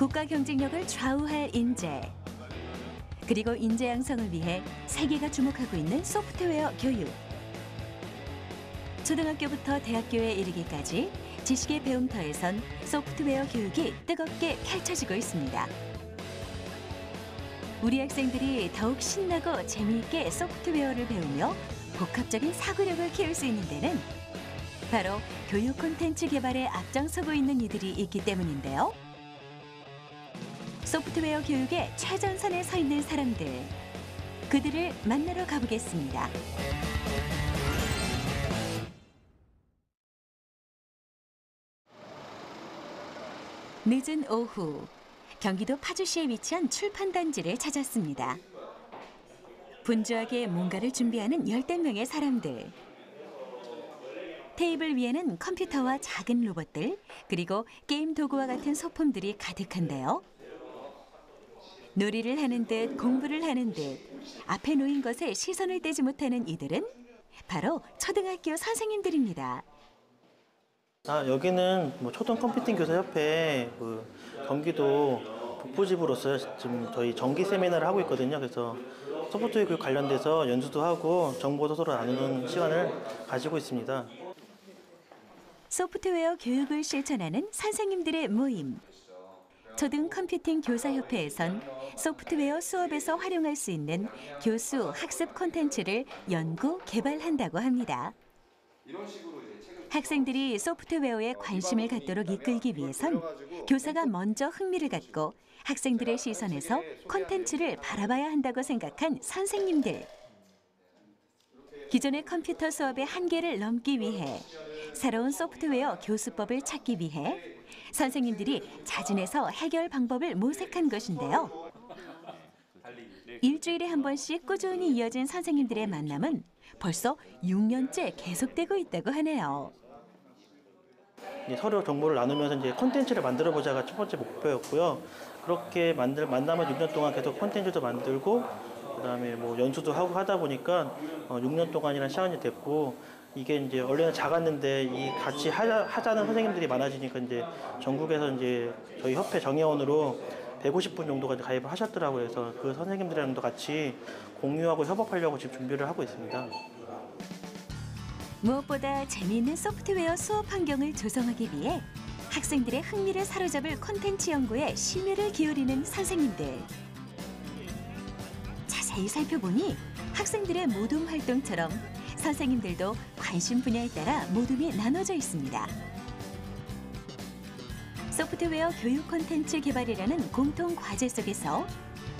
국가 경쟁력을 좌우할 인재, 그리고 인재 양성을 위해 세계가 주목하고 있는 소프트웨어 교육. 초등학교부터 대학교에 이르기까지 지식의 배움터에선 소프트웨어 교육이 뜨겁게 펼쳐지고 있습니다. 우리 학생들이 더욱 신나고 재미있게 소프트웨어를 배우며 복합적인 사고력을 키울 수 있는 데는 바로 교육 콘텐츠 개발에 앞장서고 있는 이들이 있기 때문인데요. 소프트웨어 교육의 최전선에 서 있는 사람들, 그들을 만나러 가보겠습니다. 늦은 오후, 경기도 파주시에 위치한 출판단지를 찾았습니다. 분주하게 뭔가를 준비하는 열댓 명의 사람들. 테이블 위에는 컴퓨터와 작은 로봇들, 그리고 게임 도구와 같은 소품들이 가득한데요. 놀이를 하는 듯 공부를 하는 듯 앞에 놓인 것에 시선을 떼지 못하는 이들은 바로 초등학교 선생님들입니다. 여기는 초등 컴퓨팅 교사 협회 경기도 북부지부로서 지금 저희 정기 세미나를 하고 있거든요. 그래서 소프트웨어 교육 관련돼서 연수도 하고 정보도 서로 나누는 시간을 가지고 있습니다. 소프트웨어 교육을 실천하는 선생님들의 모임. 초등 컴퓨팅 교사협회에선 소프트웨어 수업에서 활용할 수 있는 교수 학습 콘텐츠를 연구, 개발한다고 합니다. 학생들이 소프트웨어에 관심을 갖도록 이끌기 위해선 교사가 먼저 흥미를 갖고 학생들의 시선에서 콘텐츠를 바라봐야 한다고 생각한 선생님들. 기존의 컴퓨터 수업의 한계를 넘기 위해 새로운 소프트웨어 교수법을 찾기 위해 선생님들이 자진해서 해결 방법을 모색한 것인데요. 일주일에 한 번씩 꾸준히 이어진 선생님들의 만남은 벌써 6년째 계속되고 있다고 하네요. 서로 정보를 나누면서 이제 콘텐츠를 만들어 보자가 첫 번째 목표였고요. 그렇게 만나면 6년 동안 계속 콘텐츠도 만들고 그다음에 연수도 하고 하다 보니까 6년 동안이라는 시간이 됐고, 이게 이제 원래는 작았는데 이 같이 하자는 선생님들이 많아지니까 이제 전국에서 이제 저희 협회 정회원으로 150분 정도가 가입을 하셨더라고요. 그래서 그 선생님들이랑도 같이 공유하고 협업하려고 지금 준비를 하고 있습니다. 무엇보다 재미있는 소프트웨어 수업 환경을 조성하기 위해 학생들의 흥미를 사로잡을 콘텐츠 연구에 심혈을 기울이는 선생님들. 자세히 살펴보니 학생들의 모둠 활동처럼 선생님들도 관심 분야에 따라 모둠이 나눠져 있습니다. 소프트웨어 교육 콘텐츠 개발이라는 공통 과제 속에서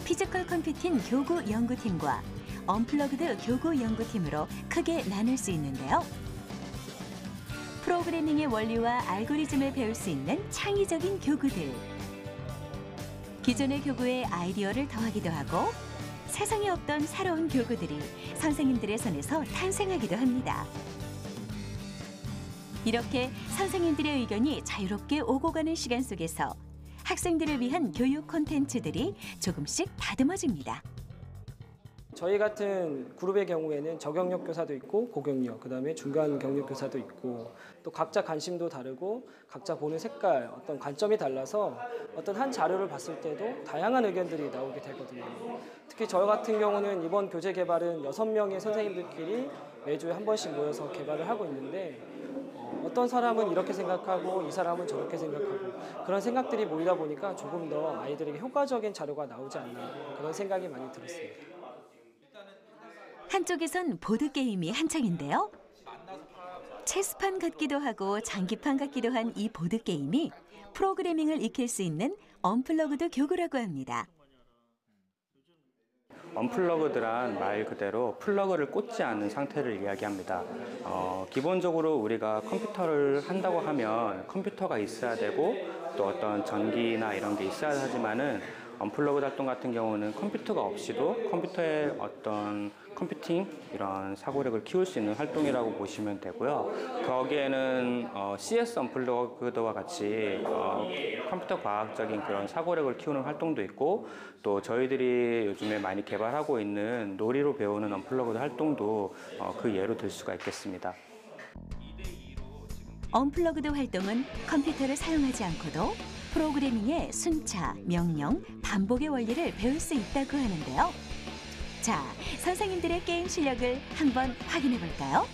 피지컬 컴퓨팅 교구 연구팀과 언플러그드 교구 연구팀으로 크게 나눌 수 있는데요. 프로그래밍의 원리와 알고리즘을 배울 수 있는 창의적인 교구들. 기존의 교구에 아이디어를 더하기도 하고 세상에 없던 새로운 교구들이 선생님들의 손에서 탄생하기도 합니다. 이렇게 선생님들의 의견이 자유롭게 오고 가는 시간 속에서 학생들을 위한 교육 콘텐츠들이 조금씩 다듬어집니다. 저희 같은 그룹의 경우에는 저경력 교사도 있고 고경력, 그다음에 중간 경력 교사도 있고, 또 각자 관심도 다르고 각자 보는 색깔, 어떤 관점이 달라서 어떤 한 자료를 봤을 때도 다양한 의견들이 나오게 되거든요. 특히 저 같은 경우는 이번 교재 개발은 6명의 선생님들끼리 매주에 한 번씩 모여서 개발을 하고 있는데, 어떤 사람은 이렇게 생각하고 이 사람은 저렇게 생각하고 그런 생각들이 모이다 보니까 조금 더 아이들에게 효과적인 자료가 나오지 않나, 그런 생각이 많이 들었습니다. 한쪽에선 보드게임이 한창인데요. 체스판 같기도 하고 장기판 같기도 한 이 보드게임이 프로그래밍을 익힐 수 있는 언플러그드 교구라고 합니다. 언플러그드란 말 그대로 플러그를 꽂지 않은 상태를 이야기합니다. 기본적으로 우리가 컴퓨터를 한다고 하면 컴퓨터가 있어야 되고 또 어떤 전기나 이런 게 있어야 하지만은 언플러그드 활동 같은 경우는 컴퓨터가 없이도 컴퓨터의 어떤 컴퓨팅 이런 사고력을 키울 수 있는 활동이라고 보시면 되고요. 거기에는 CS 언플러그드와 같이 컴퓨터 과학적인 그런 사고력을 키우는 활동도 있고, 또 저희들이 요즘에 많이 개발하고 있는 놀이로 배우는 언플러그드 활동도 그 예로 들 수가 있겠습니다. 언플러그드 활동은 컴퓨터를 사용하지 않고도 프로그래밍의 순차, 명령, 반복의 원리를 배울 수 있다고 하는데요. 자, 선생님들의 게임 실력을 한번 확인해 볼까요?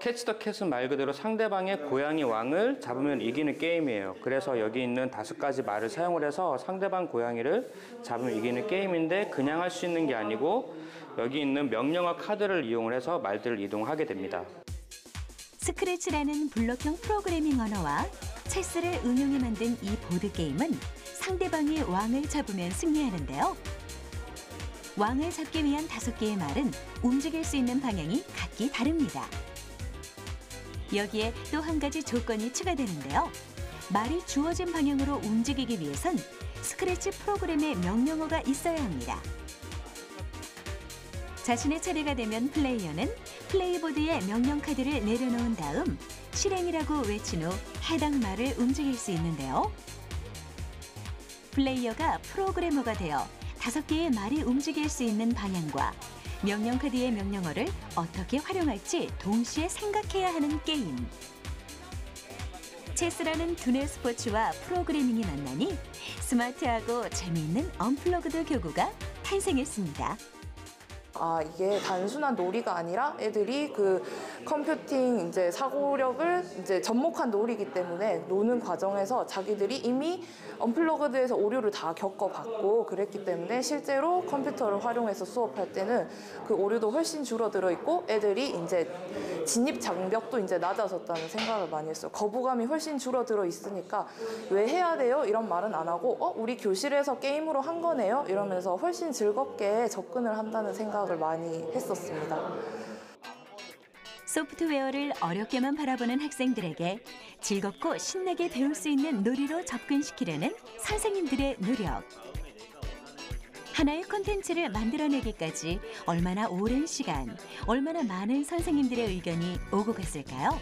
캐치 더 캣은 말 그대로 상대방의 고양이 왕을 잡으면 이기는 게임이에요. 그래서 여기 있는 5가지 말을 사용을 해서 상대방 고양이를 잡으면 이기는 게임인데 그냥 할 수 있는 게 아니고 여기 있는 명령어 카드를 이용을 해서 말들을 이동하게 됩니다. 스크래치라는 블록형 프로그래밍 언어와 체스를 응용해 만든 이 보드게임은 상대방이 왕을 잡으면 승리하는데요. 왕을 잡기 위한 5개의 말은 움직일 수 있는 방향이 각기 다릅니다. 여기에 또 한 가지 조건이 추가되는데요. 말이 주어진 방향으로 움직이기 위해선 스크래치 프로그램의 명령어가 있어야 합니다. 자신의 차례가 되면 플레이어는 플레이보드에 명령 카드를 내려놓은 다음 실행이라고 외친 후 해당 말을 움직일 수 있는데요. 플레이어가 프로그래머가 되어 5개의 말이 움직일 수 있는 방향과 명령 카드의 명령어를 어떻게 활용할지 동시에 생각해야 하는 게임. 체스라는 두뇌 스포츠와 프로그래밍이 만나니 스마트하고 재미있는 언플러그드 교구가 탄생했습니다. 이게 단순한 놀이가 아니라 애들이 그 컴퓨팅 이제 사고력을 이제 접목한 놀이기 때문에 노는 과정에서 자기들이 이미 언플러그드에서 오류를 다 겪어봤고 그랬기 때문에 실제로 컴퓨터를 활용해서 수업할 때는 그 오류도 훨씬 줄어들어 있고 애들이 이제 진입 장벽도 이제 낮아졌다는 생각을 많이 했어요. 거부감이 훨씬 줄어들어 있으니까 왜 해야 돼요? 이런 말은 안 하고 우리 교실에서 게임으로 한 거네요? 이러면서 훨씬 즐겁게 접근을 한다는 생각을 많이 했었습니다. 소프트웨어를 어렵게만 바라보는 학생들에게 즐겁고 신나게 배울 수 있는 놀이로 접근시키려는 선생님들의 노력. 하나의 콘텐츠를 만들어내기까지 얼마나 오랜 시간, 얼마나 많은 선생님들의 의견이 오고 갔을까요?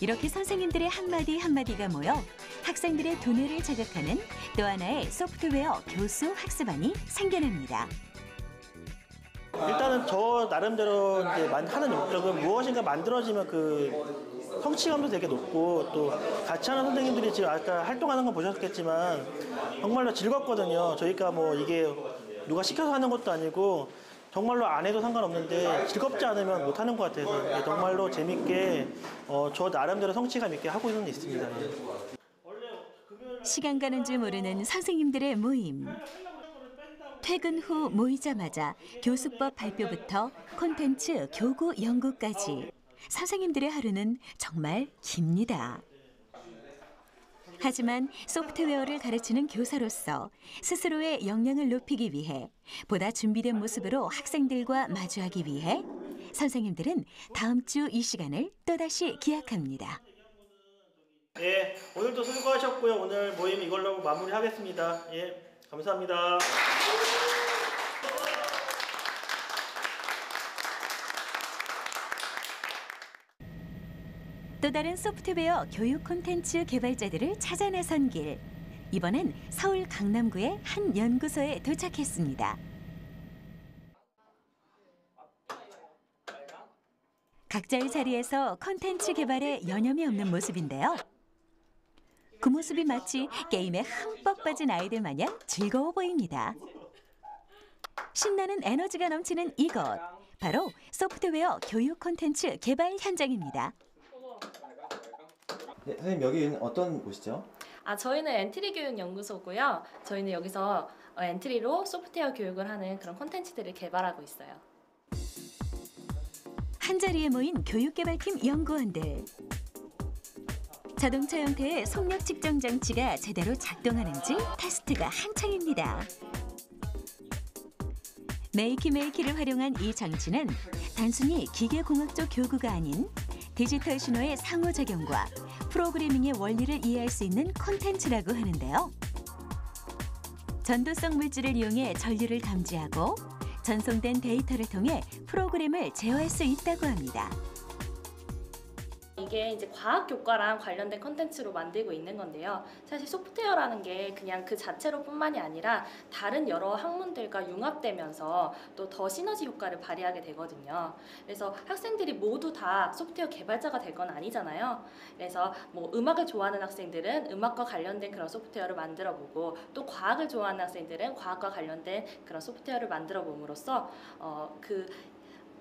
이렇게 선생님들의 한마디 한마디가 모여 학생들의 두뇌를 자극하는 또 하나의 소프트웨어 교수 학습안이 생겨납니다. 일단은 저 나름대로 이제 하는 목적은 무엇인가 만들어지면 그 성취감도 되게 높고 또 같이 하는 선생님들이 지금 아까 활동하는 건 보셨겠지만 정말로 즐겁거든요. 저희가 뭐 이게 누가 시켜서 하는 것도 아니고 정말로 안 해도 상관없는데 즐겁지 않으면 못 하는 것 같아서 정말로 재밌게 저 나름대로 성취감 있게 하고 있습니다. 시간 가는 줄 모르는 선생님들의 모임. 퇴근 후 모이자마자 교수법 발표부터 콘텐츠 교구 연구까지 선생님들의 하루는 정말 깁니다. 하지만 소프트웨어를 가르치는 교사로서 스스로의 역량을 높이기 위해 보다 준비된 모습으로 학생들과 마주하기 위해 선생님들은 다음 주 이 시간을 또다시 기약합니다. 예, 오늘도 수고하셨고요. 오늘 모임 이걸로 마무리하겠습니다. 예, 감사합니다. 또 다른 소프트웨어 교육 콘텐츠 개발자들을 찾아 나선 길. 이번엔 서울 강남구의 한 연구소에 도착했습니다. 각자의 자리에서 콘텐츠 개발에 여념이 없는 모습인데요. 그 모습이 마치 게임에 흠뻑 빠진 아이들 마냥 즐거워 보입니다. 신나는 에너지가 넘치는 이곳, 바로 소프트웨어 교육 콘텐츠 개발 현장입니다. 네, 선생님 여기는 어떤 곳이죠? 저희는 엔트리 교육 연구소고요. 저희는 여기서 엔트리로 소프트웨어 교육을 하는 그런 콘텐츠들을 개발하고 있어요. 한자리에 모인 교육개발팀 연구원들. 자동차 형태의 속력 측정 장치가 제대로 작동하는지 테스트가 한창입니다. 메이키메이키를 활용한 이 장치는 단순히 기계공학적 교구가 아닌 디지털 신호의 상호작용과 프로그래밍의 원리를 이해할 수 있는 콘텐츠라고 하는데요. 전도성 물질을 이용해 전류를 감지하고 전송된 데이터를 통해 프로그램을 제어할 수 있다고 합니다. 이게 이제 과학 교과랑 관련된 컨텐츠로 만들고 있는 건데요. 사실 소프트웨어라는 게 그냥 그 자체로뿐만이 아니라 다른 여러 학문들과 융합되면서 또 더 시너지 효과를 발휘하게 되거든요. 그래서 학생들이 모두 다 소프트웨어 개발자가 될 건 아니잖아요. 그래서 뭐 음악을 좋아하는 학생들은 음악과 관련된 그런 소프트웨어를 만들어 보고 또 과학을 좋아하는 학생들은 과학과 관련된 그런 소프트웨어를 만들어 봄으로써 그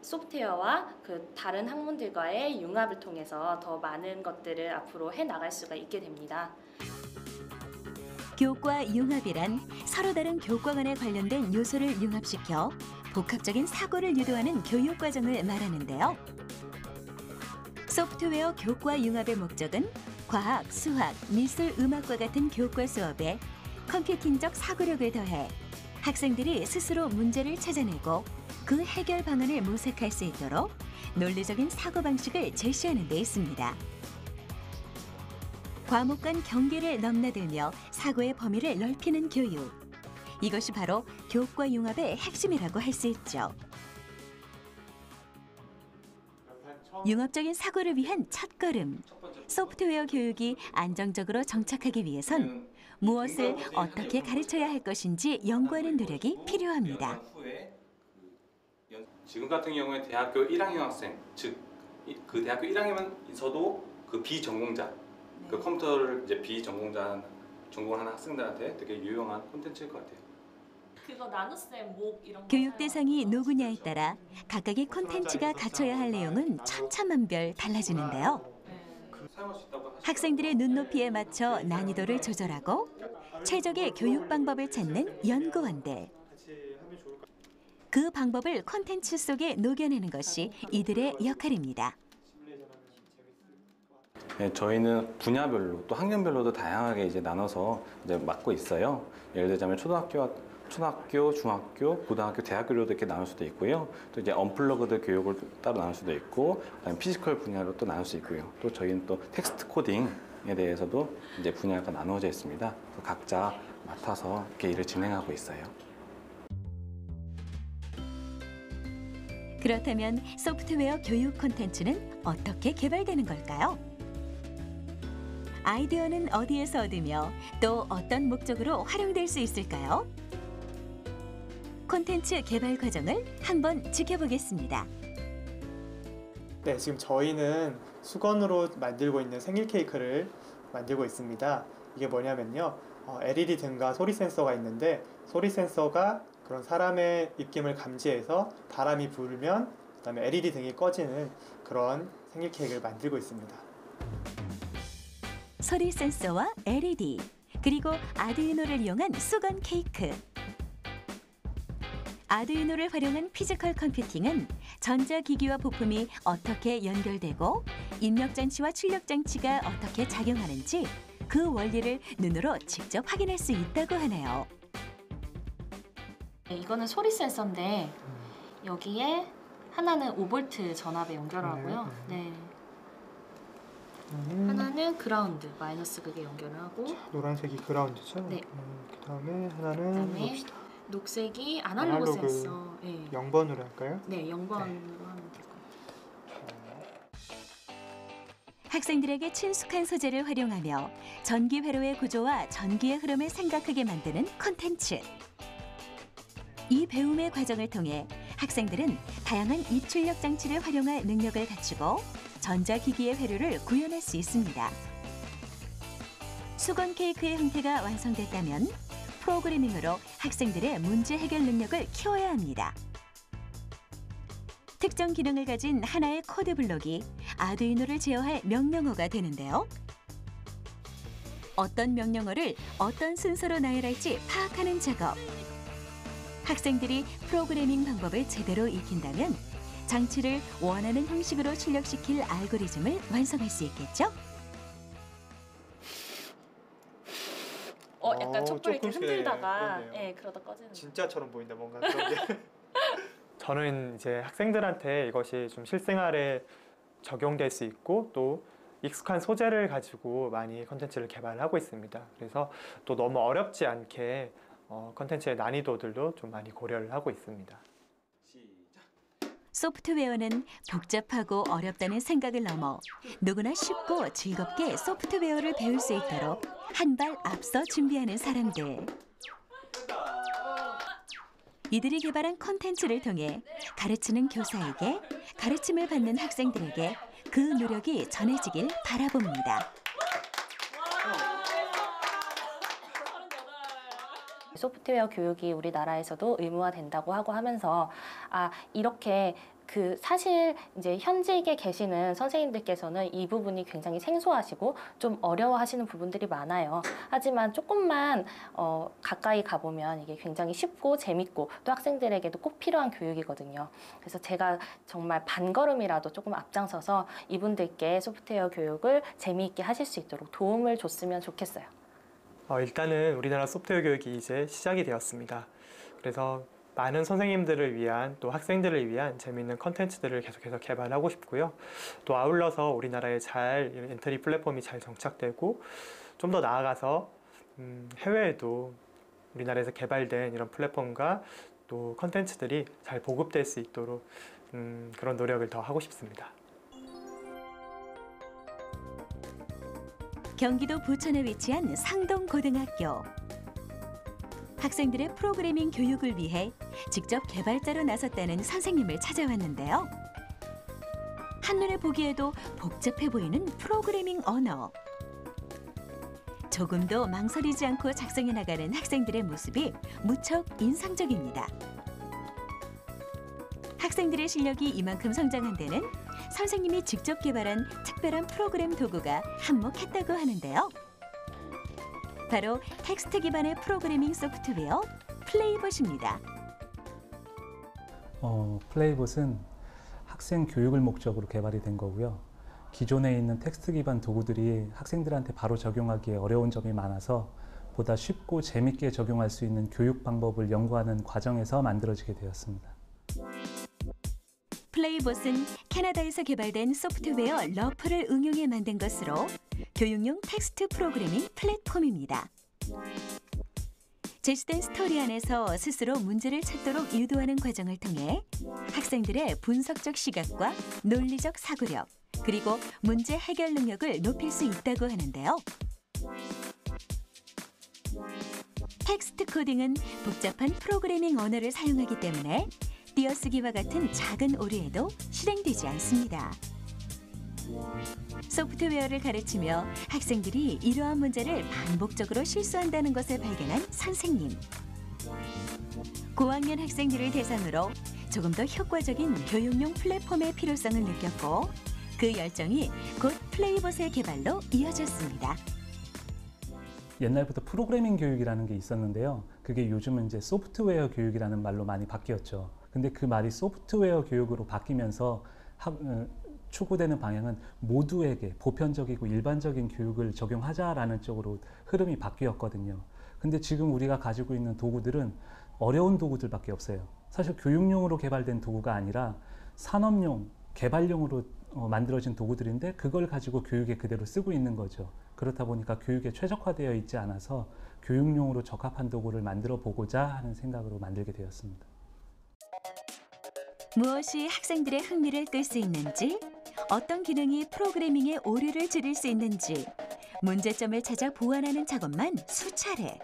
소프트웨어와 그 다른 학문들과의 융합을 통해서 더 많은 것들을 앞으로 해 나갈 수가 있게 됩니다. 교과 융합이란 서로 다른 교과간에 관련된 요소를 융합시켜 복합적인 사고를 유도하는 교육 과정을 말하는데요. 소프트웨어 교과 융합의 목적은 과학, 수학, 미술, 음악과 같은 교과 수업에 컴퓨팅적 사고력을 더해 학생들이 스스로 문제를 찾아내고 그 해결 방안을 모색할 수 있도록 논리적인 사고방식을 제시하는 데 있습니다. 과목 간 경계를 넘나들며 사고의 범위를 넓히는 교육. 이것이 바로 교과 융합의 핵심이라고 할 수 있죠. 융합적인 사고를 위한 첫걸음. 소프트웨어 교육이 안정적으로 정착하기 위해선 무엇을 어떻게 가르쳐야 할 것인지 연구하는 노력이 필요합니다. 지금 같은 경우에 대학교 1학년 학생, 즉 그 대학교 1학년에서도 그 비전공자, 그 컴퓨터를 이제 비전공자 전공하는 학생들한테 되게 유용한 콘텐츠일 것 같아요. 그거 나눗셈, 목 이런 거 교육 대상이 누구냐에 따라 각각의 콘텐츠가 갖춰야 할 내용은 천차만별 달라지는데요. 사용할 수 있다고 학생들의 눈높이에 맞춰 난이도를 조절하고 최적의 교육 방법을 찾는 연구원들. 그 방법을 콘텐츠 속에 녹여내는 것이 이들의 역할입니다. 네, 저희는 분야별로 또 학년별로도 다양하게 이제 나눠서 이제 맡고 있어요. 예를 들자면 초등학교, 중학교, 고등학교, 대학교로도 이렇게 나눌 수도 있고요. 또 이제 언플러그드 교육을 따로 나눌 수도 있고, 그다음에 피지컬 분야로 또 나눌 수 있고요. 또 저희는 또 텍스트 코딩에 대해서도 이제 분야가 나누어져 있습니다. 그래서 각자 맡아서 이렇게 일을 진행하고 있어요. 그렇다면 소프트웨어 교육 콘텐츠는 어떻게 개발되는 걸까요? 아이디어는 어디에서 얻으며 또 어떤 목적으로 활용될 수 있을까요? 콘텐츠 개발 과정을 한번 지켜보겠습니다. 네, 지금 저희는 수건으로 만들고 있는 생일 케이크를 만들고 있습니다. 이게 뭐냐면요. LED 등과 소리 센서가 있는데 소리 센서가 그런 사람의 입김을 감지해서 바람이 불면 그다음에 LED 등이 꺼지는 그런 생일 케이크를 만들고 있습니다. 소리 센서와 LED, 그리고 아두이노를 이용한 수건 케이크. 아두이노를 활용한 피지컬 컴퓨팅은 전자기기와 부품이 어떻게 연결되고 입력장치와 출력장치가 어떻게 작용하는지 그 원리를 눈으로 직접 확인할 수 있다고 하네요. 네, 이거는 소리 센서인데 여기에 하나는 5V 전압에 연결을 하고요. 네. 하나는 그라운드, 마이너스 극에 연결을 하고 노란색이 그라운드죠? 네. 그다음에 하나는 그다음에 녹색이 아날로그 센서. 네. 0번으로 할까요? 네, 0번으로 하면 될 것 같아요. 학생들에게 친숙한 소재를 활용하며 전기 회로의 구조와 전기의 흐름을 생각하게 만드는 콘텐츠. 이 배움의 과정을 통해 학생들은 다양한 입출력 장치를 활용할 능력을 갖추고 전자기기의 회로를 구현할 수 있습니다. 수건 케이크의 형태가 완성됐다면 프로그래밍으로 학생들의 문제 해결 능력을 키워야 합니다. 특정 기능을 가진 하나의 코드 블록이 아두이노를 제어할 명령어가 되는데요. 어떤 명령어를 어떤 순서로 나열할지 파악하는 작업. 학생들이 프로그래밍 방법을 제대로 익힌다면 장치를 원하는 형식으로 출력시킬 알고리즘을 완성할 수 있겠죠? 약간 촛불 이렇게 조금씩, 흔들다가 그러네요. 예, 그러다 꺼지는 거. 진짜처럼 보인다 뭔가 그런 게. 저는 이제 학생들한테 이것이 좀 실생활에 적용될 수 있고 또 익숙한 소재를 가지고 많이 컨텐츠를 개발하고 있습니다. 그래서 또 너무 어렵지 않게 컨텐츠의 난이도들도 좀 많이 고려를 하고 있습니다. 소프트웨어는 복잡하고 어렵다는 생각을 넘어 누구나 쉽고 즐겁게 소프트웨어를 배울 수 있도록 한 발 앞서 준비하는 사람들. 이들이 개발한 콘텐츠를 통해 가르치는 교사에게, 가르침을 받는 학생들에게 그 노력이 전해지길 바라봅니다. 소프트웨어 교육이 우리나라에서도 의무화된다고 하고 하면서 이렇게 사실 이제 현직에 계시는 선생님들께서는 이 부분이 굉장히 생소하시고 좀 어려워하시는 부분들이 많아요. 하지만 조금만 가까이 가보면 이게 굉장히 쉽고 재밌고 또 학생들에게도 꼭 필요한 교육이거든요. 그래서 제가 정말 반걸음이라도 조금 앞장서서 이분들께 소프트웨어 교육을 재미있게 하실 수 있도록 도움을 줬으면 좋겠어요. 일단은 우리나라 소프트웨어 교육이 이제 시작이 되었습니다. 그래서 많은 선생님들을 위한 또 학생들을 위한 재미있는 컨텐츠들을 계속해서 개발하고 싶고요. 또 아울러서 우리나라에 잘 엔트리 플랫폼이 잘 정착되고 좀 더 나아가서 해외에도 우리나라에서 개발된 이런 플랫폼과 또 컨텐츠들이 잘 보급될 수 있도록 그런 노력을 더 하고 싶습니다. 경기도 부천에 위치한 상동고등학교. 학생들의 프로그래밍 교육을 위해 직접 개발자로 나섰다는 선생님을 찾아왔는데요. 한눈에 보기에도 복잡해 보이는 프로그래밍 언어. 조금도 망설이지 않고 작성해 나가는 학생들의 모습이 무척 인상적입니다. 학생들의 실력이 이만큼 성장한 데는 선생님이 직접 개발한 특별한 프로그램 도구가 한몫했다고 하는데요. 바로 텍스트 기반의 프로그래밍 소프트웨어 플레이봇입니다. 플레이봇은 학생 교육을 목적으로 개발이 된 거고요. 기존에 있는 텍스트 기반 도구들이 학생들한테 바로 적용하기에 어려운 점이 많아서 보다 쉽고 재밌게 적용할 수 있는 교육 방법을 연구하는 과정에서 만들어지게 되었습니다. 플레이봇은 캐나다에서 개발된 소프트웨어 러프를 응용해 만든 것으로 교육용 텍스트 프로그래밍 플랫폼입니다. 제시된 스토리 안에서 스스로 문제를 찾도록 유도하는 과정을 통해 학생들의 분석적 시각과 논리적 사고력, 그리고 문제 해결 능력을 높일 수 있다고 하는데요. 텍스트 코딩은 복잡한 프로그래밍 언어를 사용하기 때문에 띄어쓰기와 같은 작은 오류에도 실행되지 않습니다. 소프트웨어를 가르치며 학생들이 이러한 문제를 반복적으로 실수한다는 것을 발견한 선생님. 고학년 학생들을 대상으로 조금 더 효과적인 교육용 플랫폼의 필요성을 느꼈고 그 열정이 곧 플레이봇의 개발로 이어졌습니다. 옛날부터 프로그래밍 교육이라는 게 있었는데요. 그게 요즘은 이제 소프트웨어 교육이라는 말로 많이 바뀌었죠. 근데 그 말이 소프트웨어 교육으로 바뀌면서 추구되는 방향은 모두에게 보편적이고 일반적인 교육을 적용하자라는 쪽으로 흐름이 바뀌었거든요. 근데 지금 우리가 가지고 있는 도구들은 어려운 도구들밖에 없어요. 사실 교육용으로 개발된 도구가 아니라 산업용, 개발용으로 만들어진 도구들인데 그걸 가지고 교육에 그대로 쓰고 있는 거죠. 그렇다 보니까 교육에 최적화되어 있지 않아서 교육용으로 적합한 도구를 만들어 보고자 하는 생각으로 만들게 되었습니다. 무엇이 학생들의 흥미를 끌 수 있는지, 어떤 기능이 프로그래밍의 오류를 줄일 수 있는지 문제점을 찾아 보완하는 작업만 수차례.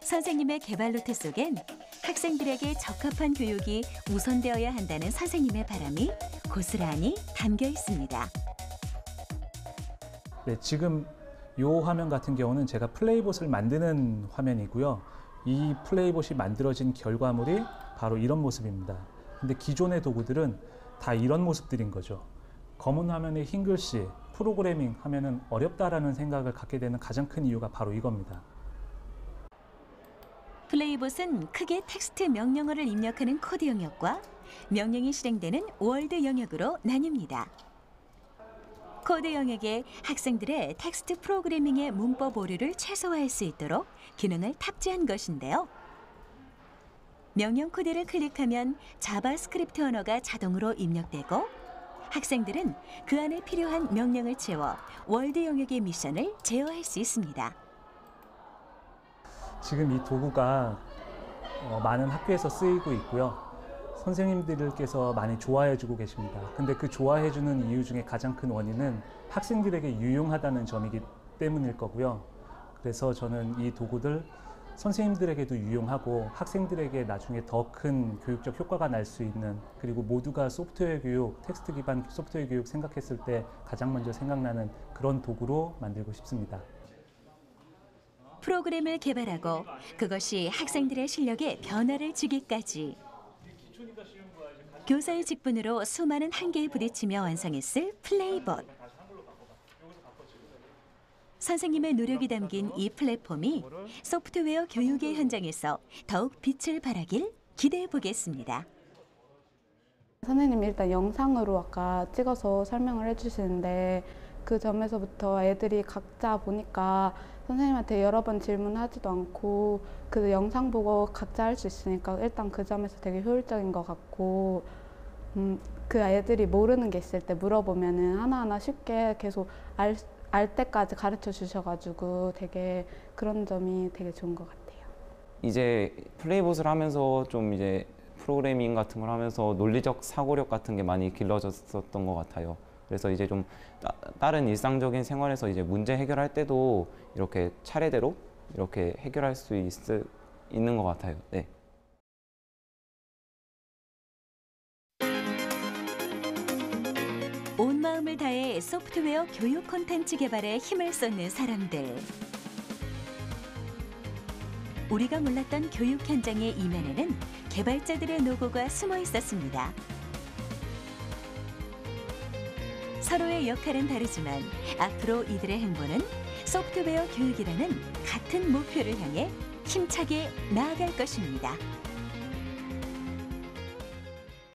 선생님의 개발 노트 속엔 학생들에게 적합한 교육이 우선되어야 한다는 선생님의 바람이 고스란히 담겨 있습니다. 네, 지금 이 화면 같은 경우는 제가 플레이봇을 만드는 화면이고요. 이 플레이봇이 만들어진 결과물이 바로 이런 모습입니다. 근데 기존의 도구들은 다 이런 모습들인 거죠. 검은 화면에 흰 글씨, 프로그래밍 하면은 어렵다라는 생각을 갖게 되는 가장 큰 이유가 바로 이겁니다. 플레이봇은 크게 텍스트 명령어를 입력하는 코드 영역과 명령이 실행되는 월드 영역으로 나뉩니다. 코드 영역에 학생들의 텍스트 프로그래밍의 문법 오류를 최소화할 수 있도록 기능을 탑재한 것인데요. 명령 코드를 클릭하면 자바스크립트 언어가 자동으로 입력되고 학생들은 그 안에 필요한 명령을 채워 월드 영역의 미션을 제어할 수 있습니다. 지금 이 도구가 많은 학교에서 쓰이고 있고요. 선생님들께서 많이 좋아해주고 계십니다. 근데 그 좋아해주는 이유 중에 가장 큰 원인은 학생들에게 유용하다는 점이기 때문일 거고요. 그래서 저는 이 도구들 선생님들에게도 유용하고 학생들에게 나중에 더 큰 교육적 효과가 날 수 있는, 그리고 모두가 소프트웨어 교육, 텍스트 기반 소프트웨어 교육 생각했을 때 가장 먼저 생각나는 그런 도구로 만들고 싶습니다. 프로그램을 개발하고 그것이 학생들의 실력에 변화를 주기까지 교사의 직분으로 수많은 한계에 부딪히며 완성했을 플레이봇. 선생님의 노력이 담긴 이 플랫폼이 소프트웨어 교육의 현장에서 더욱 빛을 발하길 기대해 보겠습니다. 선생님이 일단 영상으로 아까 찍어서 설명을 해주시는데 그 점에서부터 애들이 각자 보니까 선생님한테 여러 번 질문하지도 않고 그 영상 보고 각자 할 수 있으니까 일단 그 점에서 되게 효율적인 것 같고, 그 애들이 모르는 게 있을 때 물어보면은 하나하나 쉽게 계속 알 때까지 가르쳐 주셔가지고 되게 그런 점이 되게 좋은 것 같아요. 이제 플레이봇을 하면서 좀 이제 프로그래밍 같은 걸 하면서 논리적 사고력 같은 게 많이 길러졌었던 것 같아요. 그래서 이제 좀 다른 일상적인 생활에서 이제 문제 해결할 때도 이렇게 차례대로 이렇게 해결할 수 있는 것 같아요. 네. 온 마음을 다해 소프트웨어 교육 콘텐츠 개발에 힘을 쏟는 사람들. 우리가 몰랐던 교육 현장의 이면에는 개발자들의 노고가 숨어 있었습니다. 서로의 역할은 다르지만 앞으로 이들의 행보는 소프트웨어 교육이라는 같은 목표를 향해 힘차게 나아갈 것입니다.